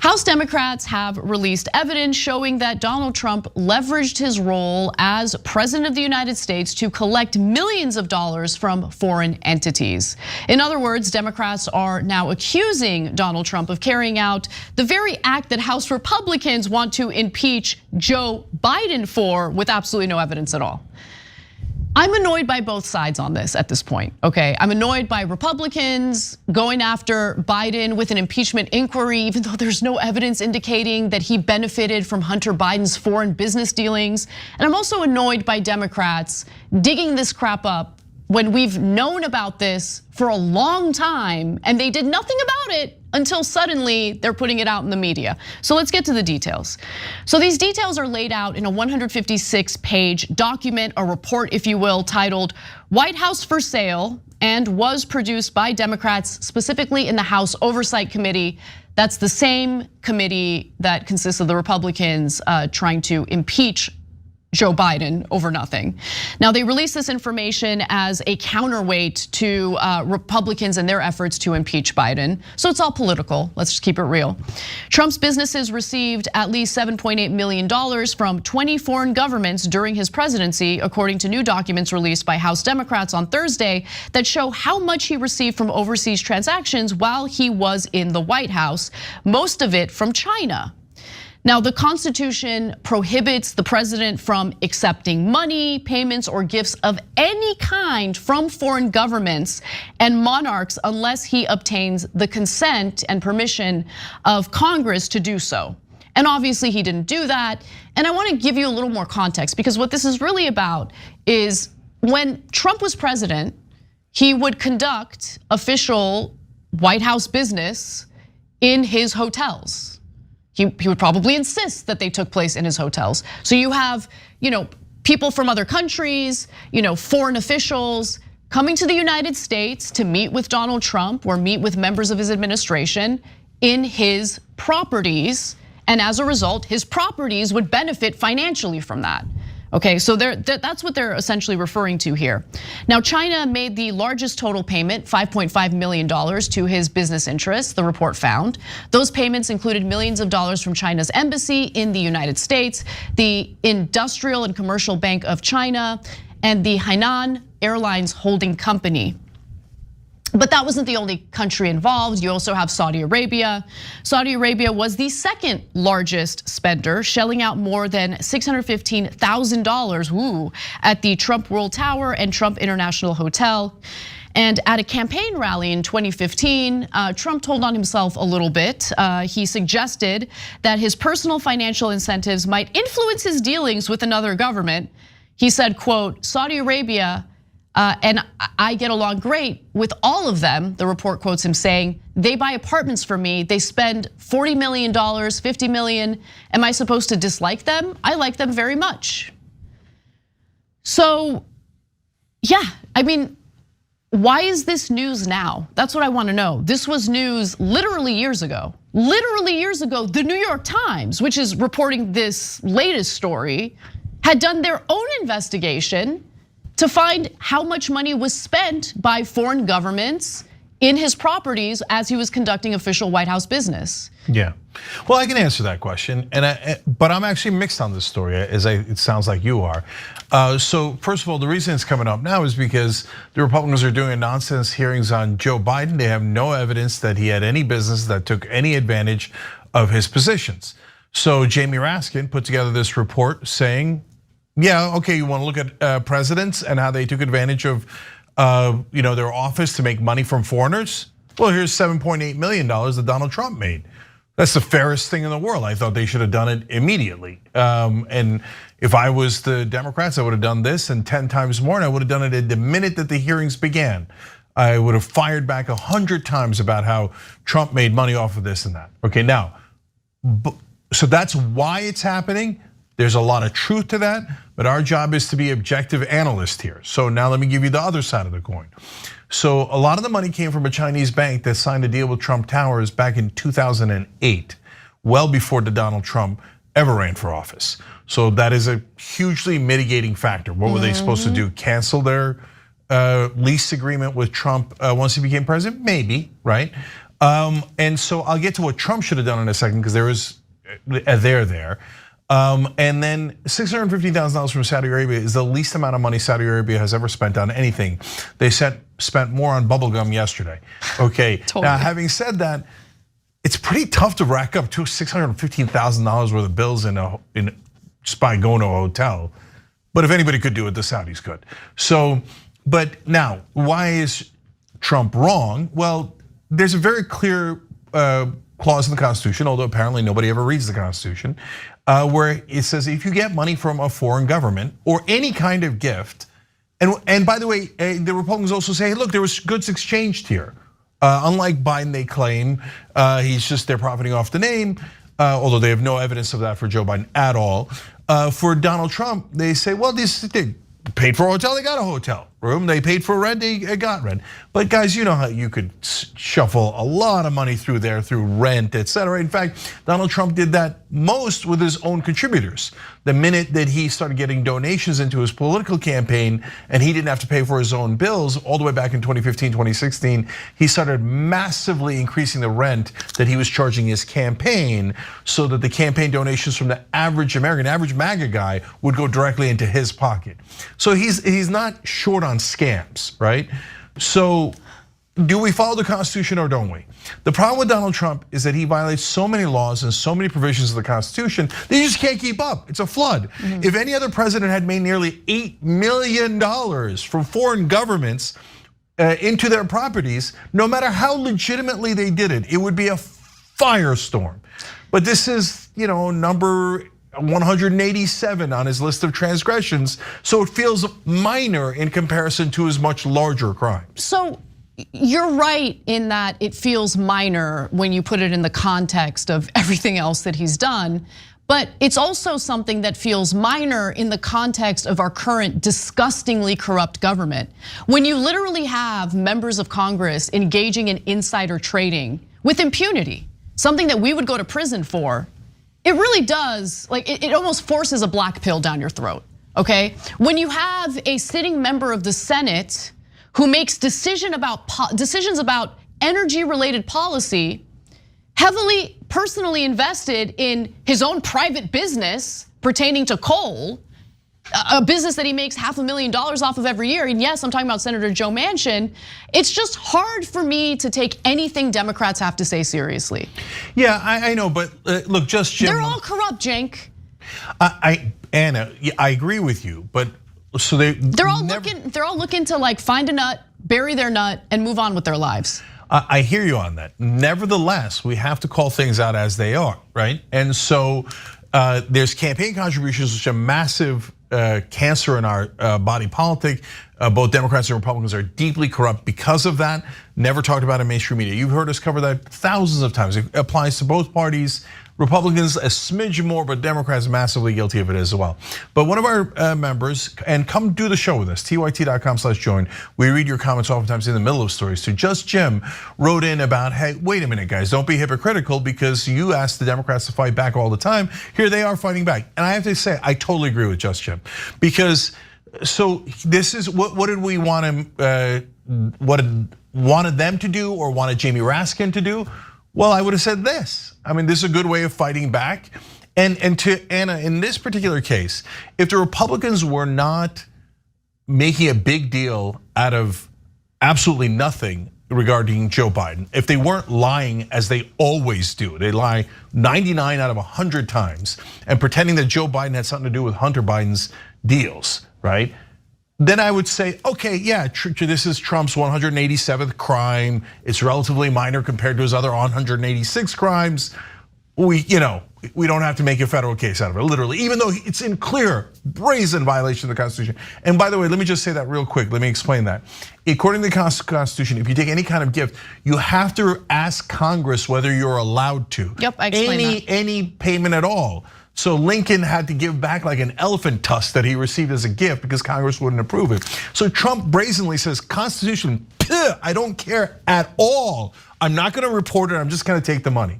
House Democrats have released evidence showing that Donald Trump leveraged his role as president of the United States to collect millions of dollars from foreign entities. In other words, Democrats are now accusing Donald Trump of carrying out the very act that House Republicans want to impeach Joe Biden for with absolutely no evidence at all. I'm annoyed by both sides on this at this point, okay? I'm annoyed by Republicans going after Biden with an impeachment inquiry, even though there's no evidence indicating that he benefited from Hunter Biden's foreign business dealings. And I'm also annoyed by Democrats digging this crap up when we've known about this for a long time and they did nothing about it until suddenly they're putting it out in the media. So let's get to the details. So these details are laid out in a 156-page document, a report, if you will, titled White House for Sale, and was produced by Democrats, specifically in the House Oversight Committee. That's the same committee that consists of the Republicans trying to impeach Joe Biden over nothing. Now, they released this information as a counterweight to Republicans and their efforts to impeach Biden. So it's all political, let's just keep it real. Trump's businesses received at least $7.8 million from 20 foreign governments during his presidency, according to new documents released by House Democrats on Thursday that show how much he received from overseas transactions while he was in the White House, most of it from China. Now, the Constitution prohibits the president from accepting money, payments, or gifts of any kind from foreign governments and monarchs unless he obtains the consent and permission of Congress to do so. And obviously he didn't do that. And I want to give you a little more context because what this is really about is when Trump was president, he would conduct official White House business in his hotels. He would probably insist that they took place in his hotels. So you have, people from other countries, foreign officials coming to the United States to meet with Donald Trump or meet with members of his administration in his properties. And as a result, his properties would benefit financially from that. Okay, so that's what they're essentially referring to here. Now, China made the largest total payment, $5.5 million, to his business interests, the report found. Those payments included millions of dollars from China's embassy in the United States, the Industrial and Commercial Bank of China, and the Hainan Airlines Holding Company. But that wasn't the only country involved. You also have Saudi Arabia. Saudi Arabia was the second largest spender, shelling out more than $615,000 at the Trump World Tower and Trump International Hotel. And at a campaign rally in 2015, Trump told on himself a little bit. He suggested that his personal financial incentives might influence his dealings with another government. He said, quote, Saudi Arabia, and I get along great with all of them. The report quotes him saying, they buy apartments for me. They spend $40 million, $50 million. Am I supposed to dislike them? I like them very much. So, yeah, I mean, why is this news now? That's what I want to know. This was news literally years ago. Literally years ago, the New York Times, which is reporting this latest story, had done their own investigation to find how much money was spent by foreign governments in his properties as he was conducting official White House business. Yeah, well, I can answer that question, but I'm actually mixed on this story, it sounds like you are. So first of all, the reason it's coming up now is because the Republicans are doing nonsense hearings on Joe Biden. They have no evidence that he had any business that took any advantage of his positions. So Jamie Raskin put together this report saying, yeah, okay, you want to look at presidents and how they took advantage of their office to make money from foreigners? Well, here's $7.8 million that Donald Trump made. That's the fairest thing in the world. I thought they should have done it immediately. And if I was the Democrats, I would have done this and 10 times more, and I would have done it at the minute that the hearings began. I would have fired back 100 times about how Trump made money off of this and that. Okay, now, so that's why it's happening. There's a lot of truth to that, but our job is to be objective analysts here. So now let me give you the other side of the coin. So a lot of the money came from a Chinese bank that signed a deal with Trump Towers back in 2008, well before Donald Trump ever ran for office. So that is a hugely mitigating factor. What were they supposed to do? Cancel their lease agreement with Trump once he became president? Maybe, right? And so I'll get to what Trump should have done in a second, because there is a there. And then $650,000 from Saudi Arabia is the least amount of money Saudi Arabia has ever spent on anything. They spent more on bubblegum yesterday. Okay, totally. Now having said that, it's pretty tough to rack up $615,000 worth of bills just by going to a hotel. But if anybody could do it, the Saudis could. So, but now, why is Trump wrong? Well, there's a very clear clause in the Constitution, although apparently nobody ever reads the Constitution, where it says if you get money from a foreign government or any kind of gift, and by the way, the Republicans also say, hey, look, there was goods exchanged here. Unlike Biden, they claim they're profiting off the name, although they have no evidence of that for Joe Biden at all. For Donald Trump, they say, well, they paid for a hotel, they got a hotel room. They paid for rent, they got rent. But guys, you know how you could shuffle a lot of money through there through rent, etc. In fact, Donald Trump did that most with his own contributors. The minute that he started getting donations into his political campaign and he didn't have to pay for his own bills, all the way back in 2015, 2016, he started massively increasing the rent that he was charging his campaign so that the campaign donations from the average American, average MAGA guy would go directly into his pocket. So he's not short on scams, right? So do we follow the Constitution or don't we? The problem with Donald Trump is that he violates so many laws and so many provisions of the Constitution that you just can't keep up. It's a flood. If any other president had made nearly $8 million from foreign governments into their properties, no matter how legitimately they did it, it would be a firestorm. But this is, number 187 on his list of transgressions, so it feels minor in comparison to his much larger crimes. So you're right in that it feels minor when you put it in the context of everything else that he's done, but it's also something that feels minor in the context of our current disgustingly corrupt government. When you literally have members of Congress engaging in insider trading with impunity, something that we would go to prison for, it really does, it almost forces a black pill down your throat, okay? When you have a sitting member of the Senate who makes decisions about energy-related policy, heavily personally invested in his own private business pertaining to coal, a business that he makes $500,000 off of every year. And yes, I'm talking about Senator Joe Manchin. It's just hard for me to take anything Democrats have to say seriously. Yeah, I know, but look, just Jim. They're all corrupt, Cenk. Anna, I agree with you, but so they're all looking to find a nut, bury their nut, and move on with their lives. I hear you on that. Nevertheless, we have to call things out as they are, right? And so there's campaign contributions, which are massive cancer in our body politic. Both Democrats and Republicans are deeply corrupt because of that. Never talked about in mainstream media. You've heard us cover that thousands of times. It applies to both parties. Republicans a smidge more, but Democrats massively guilty of it as well. But one of our members, and come do the show with us, tyt.com/join. We read your comments oftentimes in the middle of stories. So Just Jim wrote in about, hey, wait a minute, guys, don't be hypocritical because you asked the Democrats to fight back all the time. Here they are fighting back. And I have to say, I totally agree with Just Jim, because so this is what did we want him, wanted them to do or wanted Jamie Raskin to do? Well, I would have said this. I mean, this is a good way of fighting back. And to Anna, in this particular case, if the Republicans were not making a big deal out of absolutely nothing regarding Joe Biden, if they weren't lying as they always do, they lie 99 out of 100 times, and pretending that Joe Biden had something to do with Hunter Biden's deals, right? Then I would say, okay, yeah, this is Trump's 187th crime. It's relatively minor compared to his other 186 crimes. We don't have to make a federal case out of it, literally, even though it's in clear, brazen violation of the Constitution. And by the way, let me just say that real quick. Let me explain that. According to the Constitution, if you take any kind of gift, you have to ask Congress whether you're allowed to. Yep, I explained that. Any payment at all. So Lincoln had to give back like an elephant tusk that he received as a gift because Congress wouldn't approve it. So Trump brazenly says, Constitution, I don't care at all. I'm not gonna report it, I'm just gonna take the money.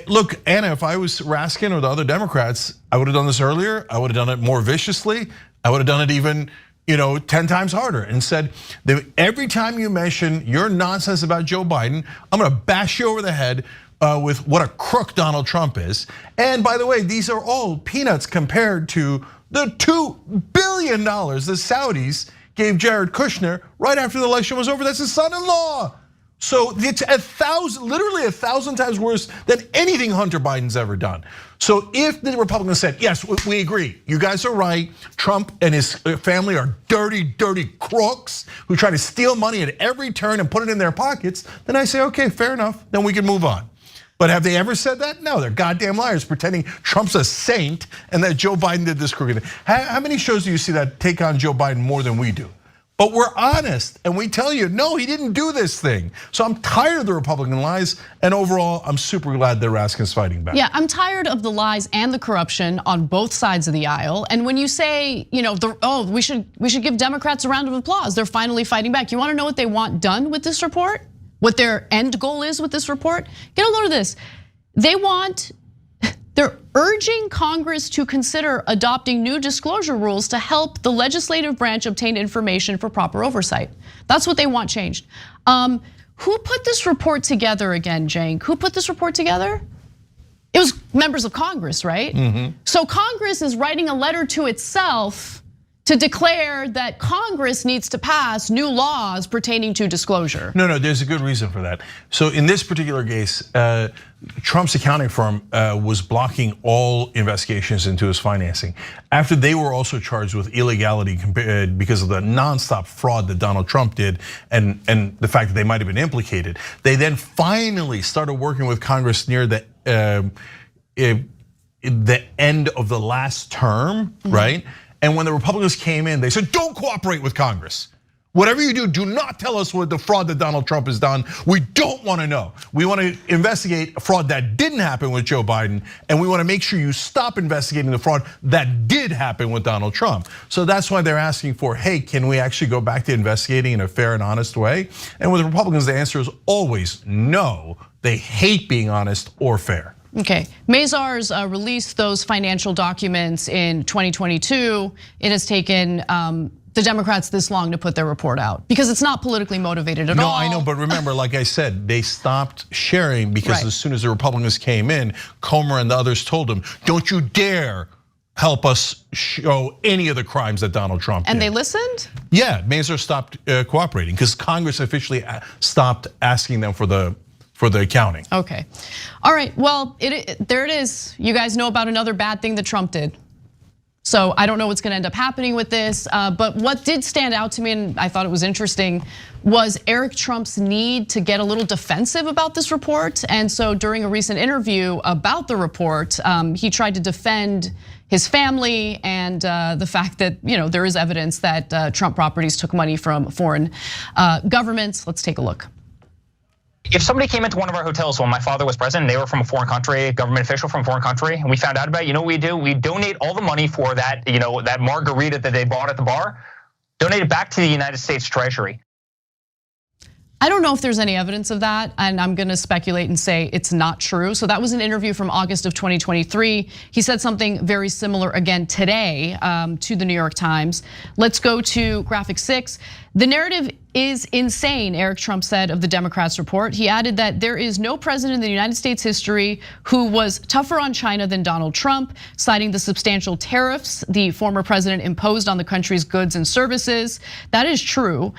Look, Anna, if I was Raskin or the other Democrats, I would have done this earlier. I would have done it more viciously. I would have done it even 10 times harder and said that every time you mention your nonsense about Joe Biden, I'm gonna bash you over the head with what a crook Donald Trump is. And by the way, these are all peanuts compared to the $2 billion the Saudis gave Jared Kushner right after the election was over. That's his son-in-law. So it's literally 1,000 times worse than anything Hunter Biden's ever done. So if the Republicans said, yes, we agree, you guys are right, Trump and his family are dirty, dirty crooks who try to steal money at every turn and put it in their pockets, then I say, okay, fair enough, then we can move on. But have they ever said that? No, they're goddamn liars pretending Trump's a saint and that Joe Biden did this crooked thing. How many shows do you see that take on Joe Biden more than we do? But we're honest and we tell you, no, he didn't do this thing. So I'm tired of the Republican lies, and overall, I'm super glad that Raskin's fighting back. Yeah, I'm tired of the lies and the corruption on both sides of the aisle. And when you say, we should give Democrats a round of applause, they're finally fighting back. You wanna know what they want done with this report? What their end goal is with this report? Get a load of this. They're urging Congress to consider adopting new disclosure rules to help the legislative branch obtain information for proper oversight. That's what they want changed. Who put this report together again, Cenk? Who put this report together? It was members of Congress, right? So Congress is writing a letter to itself to declare that Congress needs to pass new laws pertaining to disclosure. No, there's a good reason for that. So in this particular case, Trump's accounting firm was blocking all investigations into his financing after they were also charged with illegality because of the nonstop fraud that Donald Trump did and the fact that they might have been implicated. They then finally started working with Congress near the end of the last term, right? And when the Republicans came in, they said, don't cooperate with Congress. Whatever you do not tell us what the fraud that Donald Trump has done. We don't want to know. We want to investigate a fraud that didn't happen with Joe Biden, and we want to make sure you stop investigating the fraud that did happen with Donald Trump. So that's why they're asking for, hey, can we actually go back to investigating in a fair and honest way? And with the Republicans, the answer is always no. They hate being honest or fair. Okay, Mazars released those financial documents in 2022. It has taken the Democrats this long to put their report out because it's not politically motivated at all. No, I know, but remember, like I said, they stopped sharing because as soon as the Republicans came in, Comer and the others told them, don't you dare help us show any of the crimes that Donald Trump did. And they listened? Yeah, Mazars stopped cooperating because Congress officially stopped asking them for the accounting. Okay, all right, well, there it is. You guys know about another bad thing that Trump did. So I don't know what's gonna end up happening with this, but what did stand out to me, and I thought it was interesting, was Eric Trump's need to get a little defensive about this report. And so during a recent interview about the report, he tried to defend his family and the fact that there is evidence that Trump properties took money from foreign governments. Let's take a look. If somebody came into one of our hotels when my father was president, they were from a foreign country, a government official from a foreign country, and we found out about it, you know what we do? We donate all the money for that, that margarita that they bought at the bar, donate it back to the United States Treasury. I don't know if there's any evidence of that, and I'm gonna speculate and say it's not true. So that was an interview from August of 2023. He said something very similar again today to the New York Times. Let's go to graphic 6. The narrative is insane, Eric Trump said of the Democrats' report. He added that there is no president in the United States history who was tougher on China than Donald Trump, citing the substantial tariffs the former president imposed on the country's goods and services. That is true.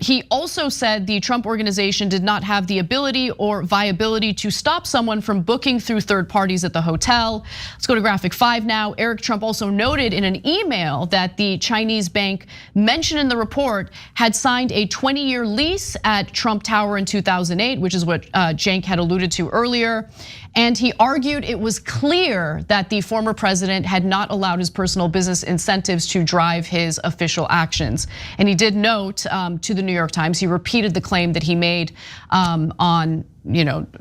He also said the Trump organization did not have the ability or viability to stop someone from booking through third parties at the hotel. Let's go to graphic 5 now. Eric Trump also noted in an email that the Chinese bank mentioned in the report had signed a 20-year lease at Trump Tower in 2008, which is what Cenk had alluded to earlier. And he argued it was clear that the former president had not allowed his personal business incentives to drive his official actions. And he did note to the New York Times, he repeated the claim that he made on,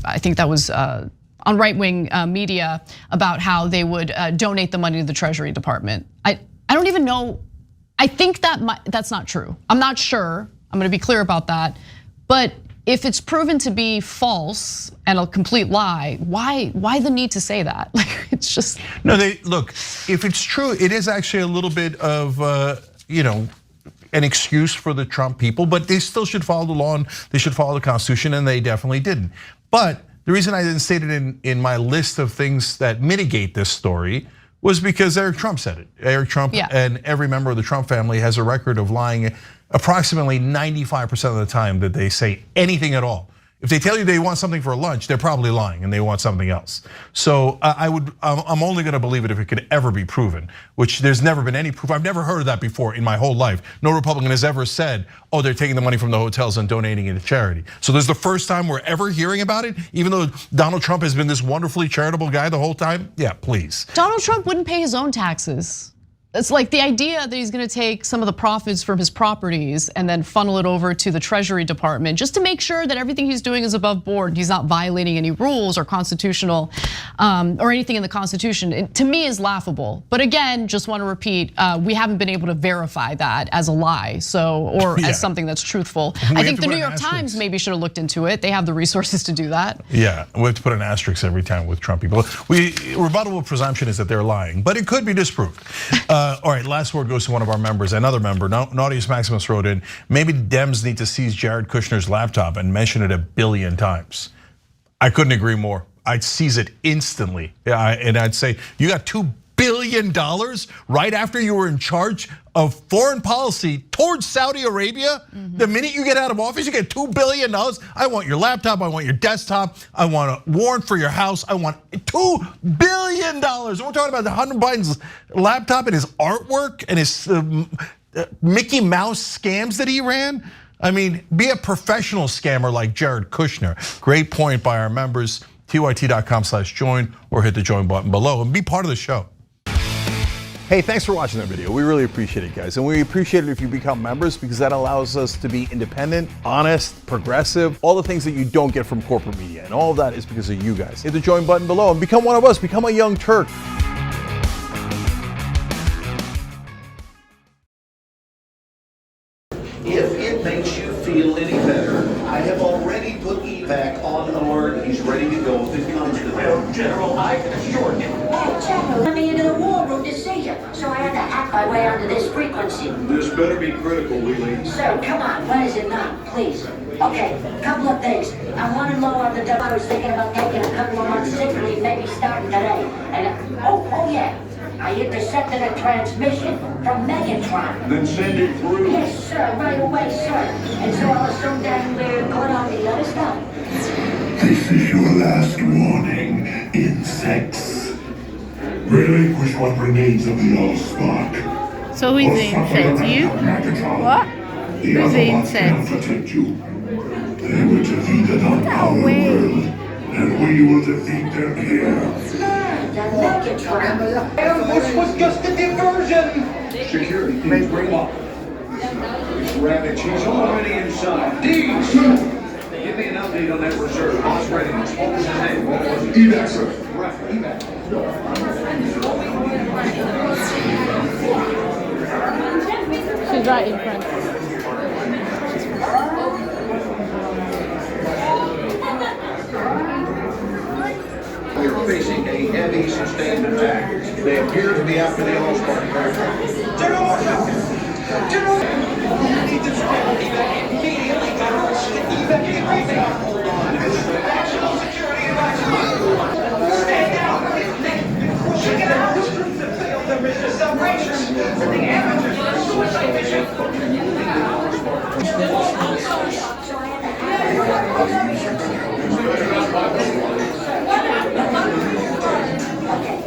I think that was on right-wing media about how they would donate the money to the Treasury Department. I don't even know. I think that's not true. I'm not sure. I'm gonna be clear about that. But if it's proven to be false and a complete lie, why the need to say that? Like it's just no. Look, if it's true, it is actually a little bit of an excuse for the Trump people, but they still should follow the law and they should follow the Constitution, and they definitely didn't. But the reason I didn't state it in my list of things that mitigate this story was because Eric Trump said it. Eric Trump and every member of the Trump family has a record of lying approximately 95% of the time that they say anything at all. If they tell you they want something for lunch, they're probably lying and they want something else. So I'm only gonna believe it if it could ever be proven, which there's never been any proof. I've never heard of that before in my whole life. No Republican has ever said, oh, they're taking the money from the hotels and donating it to charity. So this is the first time we're ever hearing about it, even though Donald Trump has been this wonderfully charitable guy the whole time. Yeah, please. Donald Trump wouldn't pay his own taxes. It's like the idea that he's gonna take some of the profits from his properties and then funnel it over to the Treasury Department just to make sure that everything he's doing is above board. He's not violating any rules or constitutional or anything in the Constitution. It, to me, is laughable. But again, just want to repeat, we haven't been able to verify that as a lie, or as something that's truthful. I think the New York Times maybe should have looked into it. They have the resources to do that. Yeah, we have to put an asterisk every time with Trump people. Rebuttable presumption is that they're lying, but it could be disproved. All right, last word goes to one of our members, another member. Naughtius Maximus wrote in, maybe Dems need to seize Jared Kushner's laptop and mention it 1 billion times. I couldn't agree more. I'd seize it instantly. And I'd say, you got $2 billion right after you were in charge of foreign policy towards Saudi Arabia. The minute you get out of office, you get $2 billion. I want your laptop, I want your desktop, I want a warrant for your house, I want $2 billion. And we're talking about Hunter Biden's laptop and his artwork and his Mickey Mouse scams that he ran. I mean, be a professional scammer like Jared Kushner. Great point by our members, tyt.com/join, or hit the join button below and be part of the show. Hey, thanks for watching that video. We really appreciate it, guys. And we appreciate it if you become members, because that allows us to be independent, honest, progressive, all the things that you don't get from corporate media. And all of that is because of you guys. Hit the join button below and become one of us, become a Young Turk. If it makes you feel any better, I have already put evac on alert. He's ready to go if it comes to that. General, I can assure you. Hey, General, let me into the war room to see you, so I had to hack my way onto this frequency. This better be critical, Wheelie. Sir, come on, what is it now, please? Okay, couple of things. I wanted low on the double. I was thinking about taking a couple of months sick leave, maybe starting today. And oh yeah, I intercepted a transmission from Megatron. Then send it through. Yes, sir, right away, sir. And so I'll assume that we're good on the other stuff. This is your last warning, insects. Relinquish what remains of the Allspark. So who's the insect? You? What? Who's the insect? Protect you. They will defeat it on our world, and we will defeat them here. The Megatron. This was just a diversion. Security, please bring up. Rabbit, she's already inside. Deeds! Give me an update on that reserve. Boss readiness. What was his name? What was it? Evac, sir. Right, evac. She's right in front. We are facing a heavy, sustained attack. They appear to be after the Allspark craft. General, watch out! General! Evac immediately. Evac immediately.